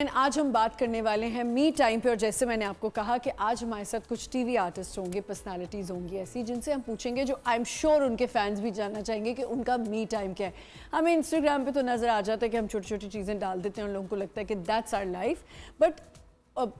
आज हम बात करने वाले हैं मी टाइम पे। और जैसे मैंने आपको कहा कि आज हमारे साथ कुछ टीवी आर्टिस्ट होंगे, पर्सनालिटीज़ होंगी ऐसी जिनसे हम पूछेंगे, जो आई एम श्योर उनके फैंस भी जानना चाहेंगे कि उनका मी टाइम क्या है। हमें इंस्टाग्राम पे तो नज़र आ जाता है कि हम छोटी छोटी चीज़ें डाल देते हैं और लोगों को लगता है कि that's our life, but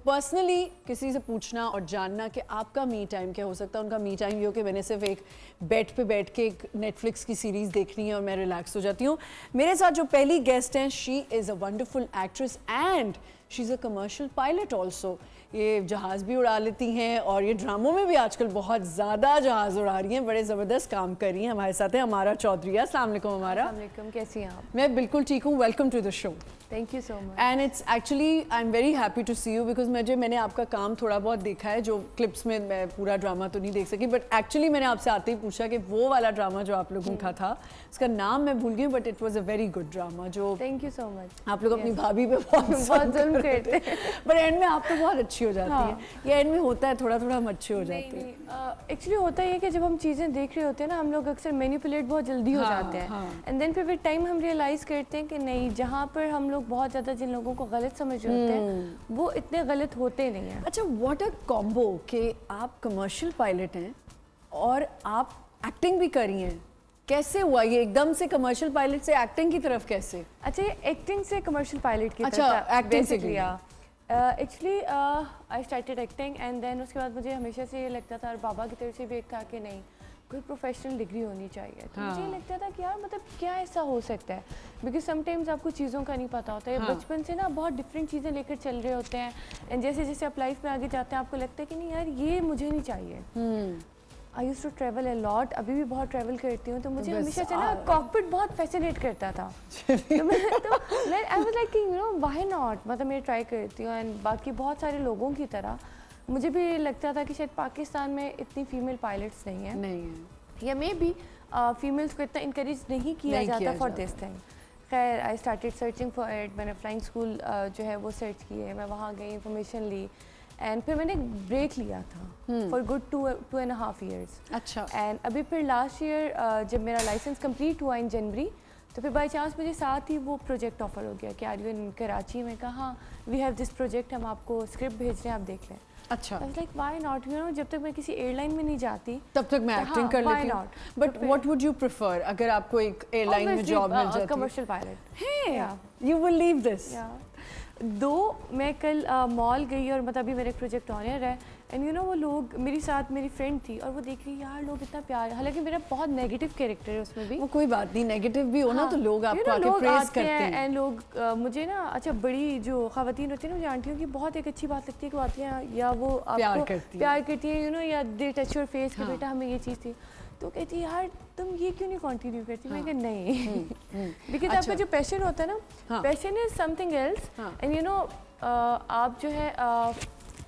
personally किसी से पूछना और जानना कि आपका मी टाइम क्या हो सकता है। उनका मी टाइम ये हो कि मैंने सिर्फ एक बेड पे बैठ के एक नेटफ्लिक्स की सीरीज़ देखनी है और मैं रिलैक्स हो जाती हूँ। मेरे साथ जो पहली गेस्ट हैं, she is a wonderful actress and she is a commercial pilot also. ये जहाज़ भी उड़ा लेती हैं और ये ड्रामों में भी आजकल बहुत ज़्यादा जहाज़ उड़ा रही हैं, बड़े ज़बरदस्त काम कर रही हैं। हमारे साथ है अमारा चौधरी। अस्सलाम वालेकुम अमारा। अस्सलाम वालेकुम, कैसी हैं आप? मैं बिल्कुल ठीक हूँ। Welcome to the show. Thank you so much. And it's actually I am very happy to see you because मैंने आपका काम थोड़ा बहुत देखा है, जो क्लिप्स में मैं पूरा ड्रामा तो नहीं देख सकी, बट एक्चुअली मैंने आपसे आते ही पूछा कि वो वाला ड्रामा जो आप लोगों का था, उसका नाम मैं भूल गई, but it was a very good drama. जो थैंक यू सो मच। आप लोग अपनी भाभी पे बहुत जुल्म करते हैं, बट एंड में आप तो बहुत अच्छी हो जाती है। ये एंड में होता है, थोड़ा थोड़ा हम अच्छे हो जाते हैं। एक्चुअली होता है कि जब हम चीज़ें देख रहे होते हैं ना, हम लोग अक्सर मैनिपुलेट बहुत जल्दी हो जाते हैं एंड देन फिर विद टाइम हम रियलाइज़ करते हैं कि नहीं, जहाँ पर हम लोग बहुत ज़्यादा जिन लोगों को गलत समझ रहे होते हैं वो इतने गलत होते नहीं हैं। अच्छा, व्हाट अ कॉम्बो कि आप कमर्शियल पायलट हैं और आप एक्टिंग भी करी हैं। कैसे हुआ ये एकदम से कमर्शियल पायलट से एक्टिंग की तरफ कैसे? अच्छा, ये एक्टिंग से कमर्शियल पायलट की अच्छा, तरफ एक्टिंग से किया। Actually I started acting and then उसके बाद मुझे हमेशा से ये लगता था, और बाबा की तरफ से भी एक था कि नहीं, कोई प्रोफेशनल डिग्री होनी चाहिए। तो मुझे ये लगता था कि यार मतलब क्या ऐसा हो सकता है, बिकॉज समटाइम्स आपको चीज़ों का नहीं पता होता है। बचपन से ना बहुत डिफरेंट चीज़ें लेकर चल रहे होते हैं एंड जैसे जैसे आप लाइफ में आगे जाते हैं आपको लगता है कि नहीं यार, ये मुझे नहीं चाहिए। I use to travel a lot, अभी भी बहुत ट्रैवल करती हूँ, तो मुझे हमेशा से ना कॉकपिट बहुत फैसिनेट करता था। तो मैं I was like you know why not, मतलब मैं ट्राई करती हूँ। एंड बाकी बहुत सारे लोगों की तरह मुझे भी लगता था कि शायद पाकिस्तान में इतनी फीमेल पायलट्स नहीं है, या मे बी फीमेल्स को इतना इंकरेज नहीं किया जाता फॉर दिस थिंग। खैर, I started searching for it. मैंने फ्लाइंग स्कूल जो है वो सर्च किए, मैं वहाँ गई, इंफॉर्मेशन ली एंड फिर मैंने ब्रेक लिया था फॉर गुड 2.5 years। अच्छा। एंड अभी फिर लास्ट ईयर जब मेरा लाइसेंस कंप्लीट हुआ इन जनवरी, तो फिर बाई चांस मुझे साथ ही वो प्रोजेक्ट ऑफर हो गया कि आर यू इन कराची। में कहा वी हैव दिस प्रोजेक्ट, हम आपको स्क्रिप्ट भेज रहे हैं, आप देख लें। अच्छा। Like why not, you know, जब तक मैं किसी एयरलाइन में नहीं जाती तब तक मैं एक्टिंग कर लेती हूँ। But what would you prefer अगर आपको एक एयरलाइन में जॉब मिल जाती? Commercial pilot. You will leave this? दो मैं कल मॉल गई और मतलब अभी मेरे प्रोजेक्ट ऑनर है एंड यू नो वो लोग मेरी साथ, मेरी फ्रेंड थी और वो देख रही यार लोग इतना प्यार, हालांकि मेरा बहुत नेगेटिव कैरेक्टर है उसमें भी। वो कोई बात नहीं, नेगेटिव भी हो ना तो लोग आपको आके प्रेज करते हैं एंड लोग मुझे ना, अच्छा, बड़ी जो खवातीन होती है ना, मुझे आंटियों की बहुत एक अच्छी बात लगती है कि वो आती हैं या वो आपको प्यार करती है, यू नो, या दे टच योर फेस कि बेटा हमें ये चीज़ थी, तो कहती यार तुम ये क्यों नहीं कंटिन्यू करती? मैं कहती नहीं, बिकॉज आपका जो पैशन होता है ना, passion is something else and you know आप जो है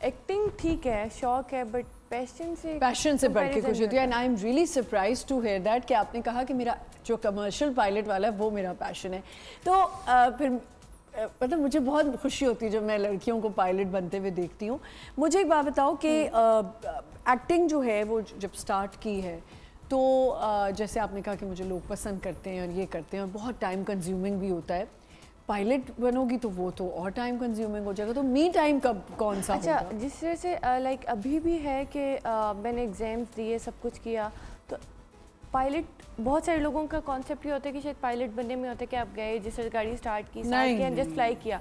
एक्टिंग ठीक है, शौक है, बट पैशन से बढ़ के कुछ होती है। And I am really surprise to hear that कि आपने कहा कि मेरा जो कमर्शियल पायलट वाला है वो मेरा पैशन है। तो फिर मतलब मुझे बहुत खुशी होती है जब मैं लड़कियों को पायलट बनते हुए देखती हूँ। मुझे एक बात बताओ कि एक्टिंग जो है वो जब स्टार्ट की है तो जैसे आपने कहा कि मुझे लोग पसंद करते हैं और ये करते हैं और बहुत टाइम कंज्यूमिंग भी होता है, पायलट बनोगी तो वो तो और टाइम कंज्यूमिंग हो जाएगा, तो मी टाइम कब कौन सा अच्छा होगा? जिस तरह से लाइक अभी भी है कि मैंने एग्जाम्स दिए, सब कुछ किया, तो पायलट बहुत सारे लोगों का कॉन्सेप्ट ये होता है कि शायद पायलट बनने में होता है कि आप गए, जिस गाड़ी स्टार्ट की, जस्ट फ्लाई किया।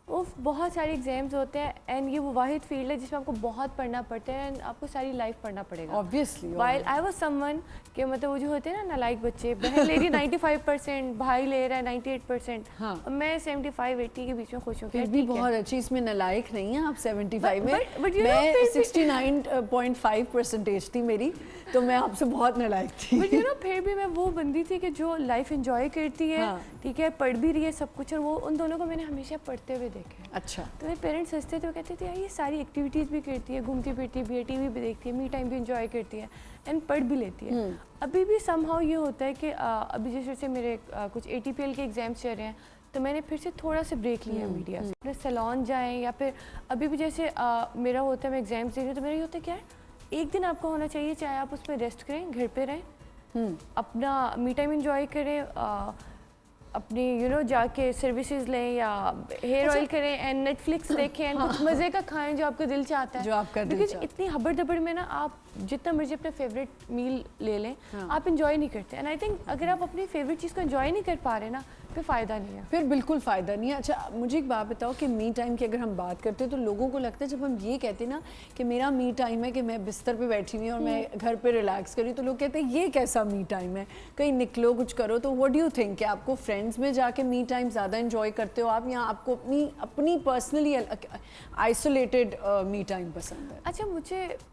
वो बहुत सारे एग्जाम्स होते हैं एंड ये वो वाहिद फील्ड है जिसमें आपको बहुत पढ़ना पड़ता है एंड आपको सारी लाइफ पढ़ना पड़ेगा obviously. While I was someone कि मतलब वो जो होते हैं ना नालायक बच्चे, बहन ले रही 95%, भाई ले रहा है 98%, और मैं 75-80 के बीच में खुश हूँ। फिर भी बहुत अच्छी, इसमें नालायक नहीं है आप 75 में। मैं 69.5% थी मेरी, तो मैं आपसे बहुत नालायक थी। बट यू नो फिर भी मैं वो बंदी थी कि जो लाइफ एंजॉय करती है, ठीक है, पढ़ भी रही है सब कुछ, और वो उन दोनों को मैंने हमेशा पढ़ते हुए देखा है। अच्छा। तो मेरे पेरेंट्स हंसते थे, वो कहते थे यार ये सारी एक्टिविटीज़ भी करती है, घूमती फिरती भी है, टीवी भी देखती है, मी टाइम भी एंजॉय करती है एंड पढ़ भी लेती है। अभी भी समहाउ ये होता है कि अभी जैसे मेरे कुछ ATPL के एग्जाम्स चल रहे हैं, तो मैंने फिर से थोड़ा सा ब्रेक लिया मीडिया से, अपने सैलून जाएँ, या फिर अभी भी जैसे मेरा होता है मैं एग्जाम्स दे रही हूँ, तो मेरा ये होता है क्या है, एक दिन आपको होना चाहिए, चाहे आप उसमें रेस्ट करें, घर पे रहें, अपना मी टाइम एंजॉय करें, अपनी जाके सर्विसेज लें या हेयर ऑयल करें एंड नेटफ्लिक्स देखें एंड कुछ मज़े का खाएं जो आपका दिल चाहता है, जो आपका दिल चाहता है। इतनी हबड़ दबड़ में ना आप जितना मर्जी अपना फेवरेट मील ले लें, आप इंजॉय नहीं करते। एंड आई थिंक अगर आप अपनी फेवरेट चीज़ को इंजॉय नहीं कर पा रहे ना, फिर फ़ायदा नहीं है, फिर बिल्कुल फ़ायदा नहीं है। अच्छा मुझे एक बात बताओ कि मी टाइम की अगर हम बात करते हैं तो लोगों को लगता है जब हम ये कहते हैं ना कि मेरा मी टाइम है कि मैं बिस्तर पे बैठी हुई हूँ और मैं घर पे रिलैक्स करी, तो लोग कहते हैं ये कैसा मी टाइम है, कहीं निकलो कुछ करो। तो व्हाट डू यू थिंक कि आपको फ्रेंड्स में जाके मी टाइम ज़्यादा इंजॉय करते हो आप, या आपको अपनी पर्सनली आइसोलेटेड मी टाइम पसंद है? अच्छा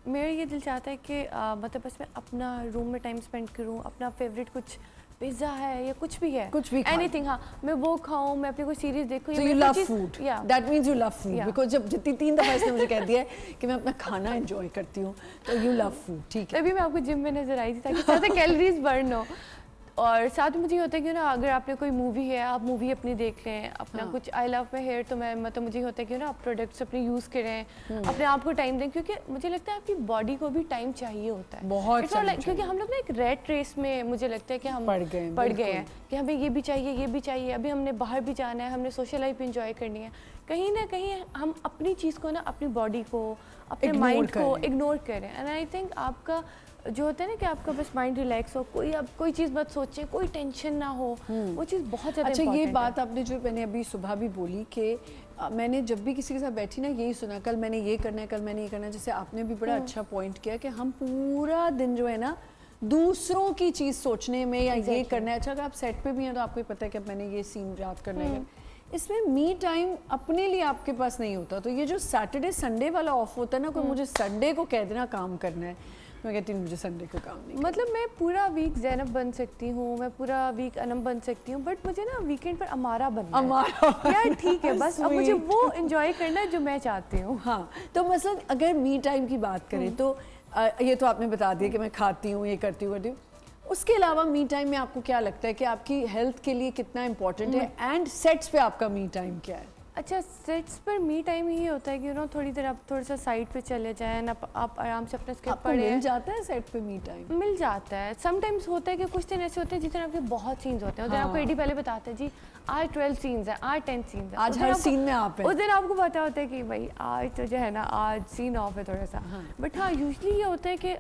मेरा ये दिल चाहता है कि मतलब बस मैं अपना रूम में टाइम स्पेंड करूँ, अपना फेवरेट कुछ पिज़्ज़ा है या कुछ भी है, कुछ भी एनीथिंग, हाँ मैं वो खाऊं, मैं अपनी कोई सीरीज देखूं। So you love food. That means you love food. Yeah. Because जब जितनी 3 दफ़ा इसने मुझे कह दिया है कि मैं अपना खाना एंजॉय करती हूँ, तो you love food. ठीक है। तभी मैं आपको जिम में नजर आई थी ताकि ज़्यादा कैलोरीज बर्न हो, और साथ में मुझे ये होता है कि ना अगर आपने कोई मूवी है आप मूवी अपनी देख लें, अपना कुछ आई लव माई हेयर, तो मैं मतलब मुझे होता है कि ना आप प्रोडक्ट्स अपने यूज़ करें, अपने आप को टाइम दें, क्योंकि मुझे लगता है आपकी बॉडी को भी टाइम चाहिए होता है बहुत क्योंकि हम लोग ना एक रेट रेस में मुझे लगता है कि हम पड़ गए हैं कि हमें ये भी चाहिए, अभी हमने बाहर भी जाना है, हमने सोशल लाइफ भी इंजॉय करनी है, कहीं ना कहीं हम अपनी चीज़ को ना, अपनी बॉडी को, अपने माइंड को इग्नोर करें। एंड आई थिंक आपका जो होता है ना कि आपका बस माइंड रिलैक्स हो, कोई चीज़ मत सोचें, कोई टेंशन ना हो, वो चीज़ बहुत ज़्यादा। अच्छा ये बात आपने जो मैंने अभी सुबह भी बोली कि मैंने जब भी किसी के साथ बैठी ना यही सुना, कल मैंने ये करना है, कल मैंने ये करना है। जैसे आपने भी बड़ा अच्छा पॉइंट किया कि हम पूरा दिन जो है ना दूसरों की चीज़ सोचने में या ये करना है। अच्छा अगर आप सेट पे भी हैं तो आपको पता है कि मैंने ये सीन रात करना है, इसमें मी टाइम अपने लिए आपके पास नहीं होता। तो ये जो सैटरडे संडे वाला ऑफ होता है ना, कोई मुझे संडे को कह देना काम करना है, मैं कहती हूँ मुझे संडे को काम नहीं, मतलब मैं पूरा वीक ज़ैनब बन सकती हूँ, मैं पूरा वीक अनम बन सकती हूँ, बट मुझे ना वीकेंड पर अमारा बनना है यार, ठीक है बस अब मुझे वो एंजॉय करना है जो मैं चाहती हूँ। हाँ तो मतलब अगर मी टाइम की बात करें तो ये तो आपने बता दिया कि मैं खाती हूँ, ये करती हूँ, उसके अलावा मी टाइम में आपको क्या लगता है कि आपकी हेल्थ के लिए कितना इम्पोर्टेंट है, एंड सेट्स पे आपका मी टाइम क्या है? अच्छा सेट्स पर मी टाइम ही होता है कि थोड़ी देर आप थोड़ा सा साइड पे चले जाएं, आप आराम से अपना स्क्रिप्ट पढ़ें। मिल जाता है सेट पे मी टाइम? मिल जाता है, समटाइम्स होता है कि कुछ दिन ऐसे होते हैं जिस दिन आपके बहुत सीन्स होते हैं, उस दिन आपको एडी पहले बताते हैं जी आज 12 सीन्स हैं, आज 10 सीन्स हैं, आज हर सीन में आप हैं। उस दिन आपको पता होता है कि भाई आज तो जो है ना आज सीन ऑफ है थोड़ा सा। बट हाँ यूजली ये होता है कि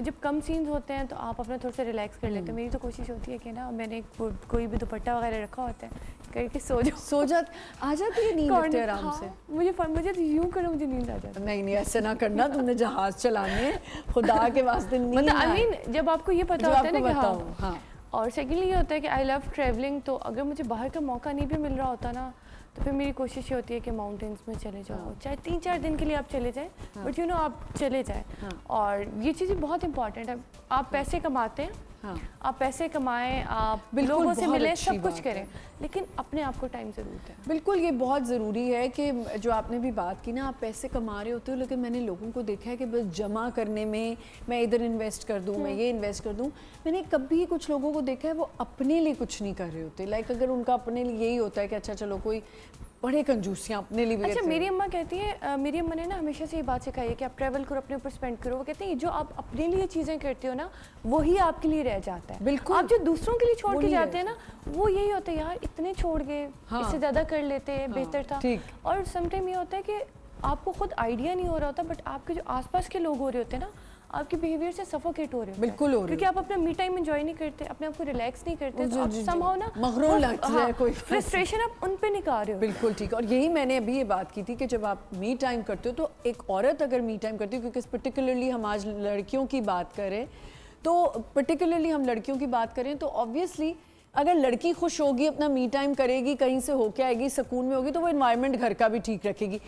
जब कम सीन्स होते हैं तो आप अपना थोड़ा सा रिलैक्स कर लेते हैं। मेरी तो कोशिश होती है कि ना मैंने कोई भी दुपट्टा वगैरह रखा होता है करके सो आ जाती है नींद इतने आराम से? मुझे तो यूं करो मुझे नींद आ जाती है। नहीं ऐसे ना करना, तुमने जहाज चलाने हैं, खुदा के वास्ते नींद मतलब आई मीन जब आपको ये पता होता है ना कि हाँ। और सेकेंडली ये होता है कि आई लव ट्रैवलिंग, तो अगर मुझे बाहर का मौका नहीं भी मिल रहा होता ना तो फिर मेरी कोशिश ये होती है कि माउंटेन्स में चले जाओ, चाहे 3-4 दिन के लिए आप चले जाएं, बट आप चले जाएं। और ये चीज़ें बहुत इंपॉर्टेंट है। आप पैसे कमाते हैं, आप पैसे कमाएं, आप लोगों से मिलें, सब कुछ करें, लेकिन अपने आप को टाइम ज़रूर दें। बिल्कुल ये बहुत ज़रूरी है कि जो आपने भी बात की ना, आप पैसे कमा रहे होते हो लेकिन मैंने लोगों को देखा है कि बस जमा करने में, मैं इधर इन्वेस्ट कर दूँ, मैं ये इन्वेस्ट कर दूँ। मैंने कभी कुछ लोगों को देखा है वो अपने लिए कुछ नहीं कर रहे होते। लाइक अगर उनका अपने लिए यही होता है कि अच्छा चलो कोई बड़े कंजूसियाँ अपने लिए। अच्छा मेरी अम्मा कहती है, मेरी अम्मा ने ना हमेशा से ये बात सिखाई है कि आप ट्रैवल करो, अपने ऊपर स्पेंड करो। वो कहते हैं जो आप अपने लिए चीज़ें करते हो ना वही आपके लिए रह जाता है। बिल्कुल। आप जो दूसरों के लिए छोड़ के जाते हैं ना वो यही होता है यार इतने छोड़ गए, इससे ज़्यादा कर लेते बेहतर था। और समटाइम ये होता है कि आपको खुद आइडिया नहीं हो रहा होता, बट आपके जो आसपास के लोग हो रहे होते हैं ना आपके बिहेवियर से सफोकेट हो रहे हो। बिल्कुल हो रहे, क्योंकि आप अपना मी टाइम एंजॉय नहीं करते, अपने आप को रिलैक्स नहीं करते, तो आप समहाउ ना मगरूर लगता है, कोई फ्रस्ट्रेशन आप उन पे निकाल रहे हो। बिल्कुल ठीक। और यही मैंने अभी ये बात की थी कि जब आप मी टाइम करते हो तो एक औरत अगर मी टाइम करती है, क्योंकि पर्टिकुलरली हम आज लड़कियों की बात करें तो ऑब्वियसली अगर लड़की खुश होगी, अपना मी टाइम करेगी, कहीं से होके आएगी, सुकून में होगी, तो वो एनवायरनमेंट घर का भी ठीक रखेगी।